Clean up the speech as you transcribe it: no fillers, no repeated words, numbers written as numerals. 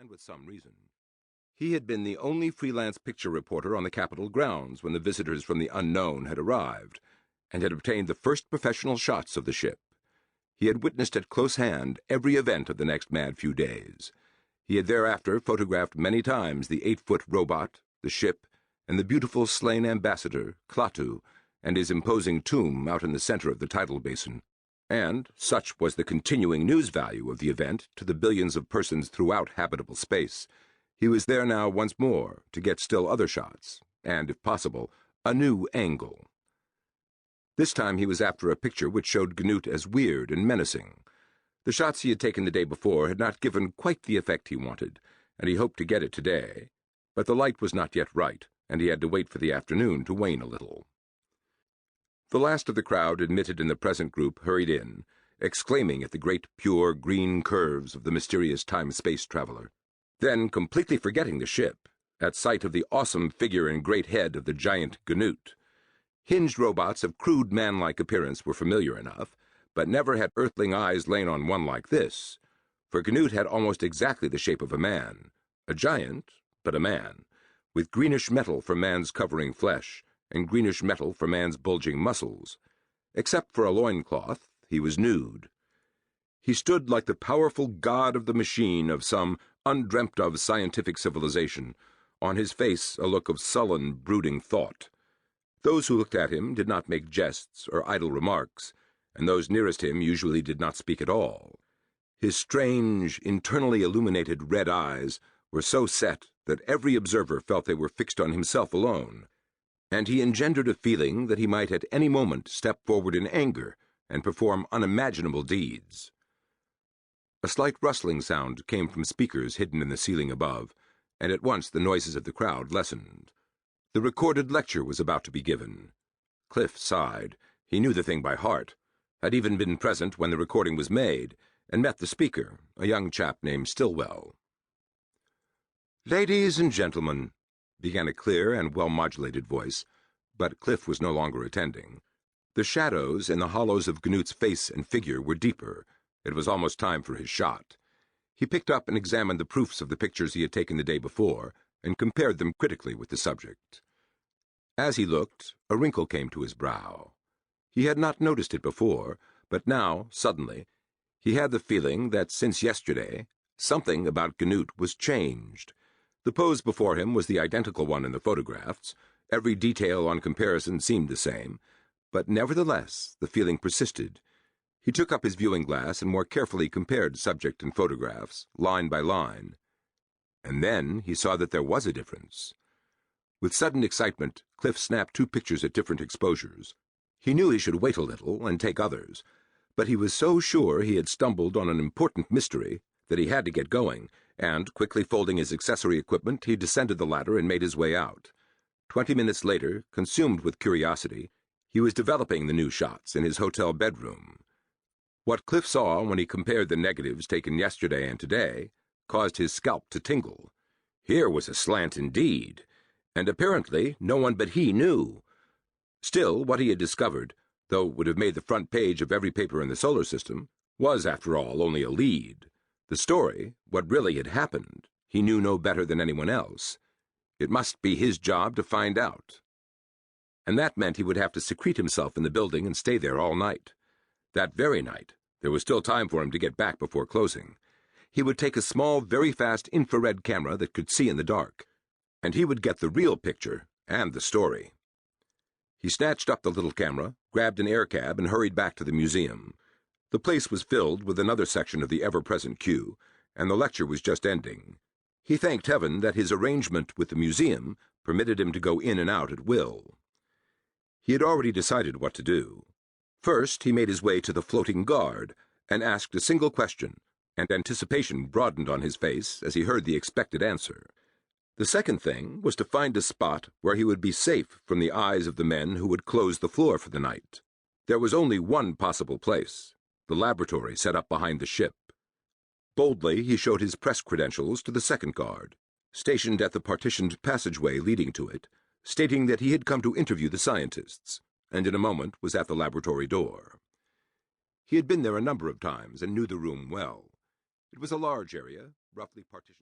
and with some reason. He had been the only freelance picture reporter on the Capitol grounds when the visitors from the unknown had arrived, and had obtained the first professional shots of the ship. He had witnessed at close hand every event of the next mad few days. He had thereafter photographed many times the 8-foot robot, the ship, and the beautiful slain ambassador, Klaatu, and his imposing tomb out in the center of the tidal basin. And such was the continuing news value of the event to the billions of persons throughout habitable space, he was there now once more to get still other shots, and, if possible, a new angle. This time he was after a picture which showed Gnut as weird and menacing. The shots he had taken the day before had not given quite the effect he wanted, and he hoped to get it today. But the light was not yet right, and he had to wait for the afternoon to wane a little. The last of the crowd admitted in the present group hurried in, exclaiming at the great pure green curves of the mysterious time-space traveler. Then, completely forgetting the ship, at sight of the awesome figure and great head of the giant Gnut. Hinged robots of crude man-like appearance were familiar enough, but never had earthling eyes lain on one like this, for Gnut had almost exactly the shape of a man, a giant, but a man, with greenish metal for man's covering flesh, and greenish metal for man's bulging muscles. Except for a loincloth, he was nude. He stood like the powerful god of the machine of some undreamt-of scientific civilization, on his face a look of sullen, brooding thought. Those who looked at him did not make jests or idle remarks, and those nearest him usually did not speak at all. His strange, internally illuminated red eyes were so set that every observer felt they were fixed on himself alone, and he engendered a feeling that he might at any moment step forward in anger and perform unimaginable deeds. A slight rustling sound came from speakers hidden in the ceiling above, and at once the noises of the crowd lessened. The recorded lecture was about to be given. Cliff sighed. He knew the thing by heart, had even been present when the recording was made, and met the speaker, a young chap named Stillwell. "Ladies and gentlemen," began a clear and well-modulated voice, but Cliff was no longer attending. The shadows in the hollows of Gnut's face and figure were deeper. It was almost time for his shot. He picked up and examined the proofs of the pictures he had taken the day before, and compared them critically with the subject. As he looked, a wrinkle came to his brow. He had not noticed it before, but now, suddenly, he had the feeling that since yesterday, something about Gnut was changed. The pose before him was the identical one in the photographs. Every detail on comparison seemed the same, but nevertheless the feeling persisted. He took up his viewing glass and more carefully compared subject and photographs, line by line. And then he saw that there was a difference. With sudden excitement, Cliff snapped 2 pictures at different exposures. He knew he should wait a little and take others, but he was so sure he had stumbled on an important mystery that he had to get going, and, quickly folding his accessory equipment, he descended the ladder and made his way out. 20 minutes later, consumed with curiosity, he was developing the new shots in his hotel bedroom. What Cliff saw when he compared the negatives taken yesterday and today caused his scalp to tingle. Here was a slant indeed, and apparently no one but he knew. Still, what he had discovered, though it would have made the front page of every paper in the solar system, was, after all, only a lead. The story, what really had happened, he knew no better than anyone else. It must be his job to find out. And that meant he would have to secrete himself in the building and stay there all night. That very night, there was still time for him to get back before closing. He would take a small, very fast infrared camera that could see in the dark, and he would get the real picture and the story. He snatched up the little camera, grabbed an air cab, and hurried back to the museum. The place was filled with another section of the ever-present queue, and the lecture was just ending. He thanked heaven that his arrangement with the museum permitted him to go in and out at will. He had already decided what to do. First, he made his way to the floating guard and asked a single question, and anticipation broadened on his face as he heard the expected answer. The second thing was to find a spot where he would be safe from the eyes of the men who would close the floor for the night. There was only one possible place, the laboratory set up behind the ship. Boldly, he showed his press credentials to the second guard, stationed at the partitioned passageway leading to it, stating that he had come to interview the scientists, and in a moment was at the laboratory door. He had been there a number of times and knew the room well. It was a large area, roughly partitioned.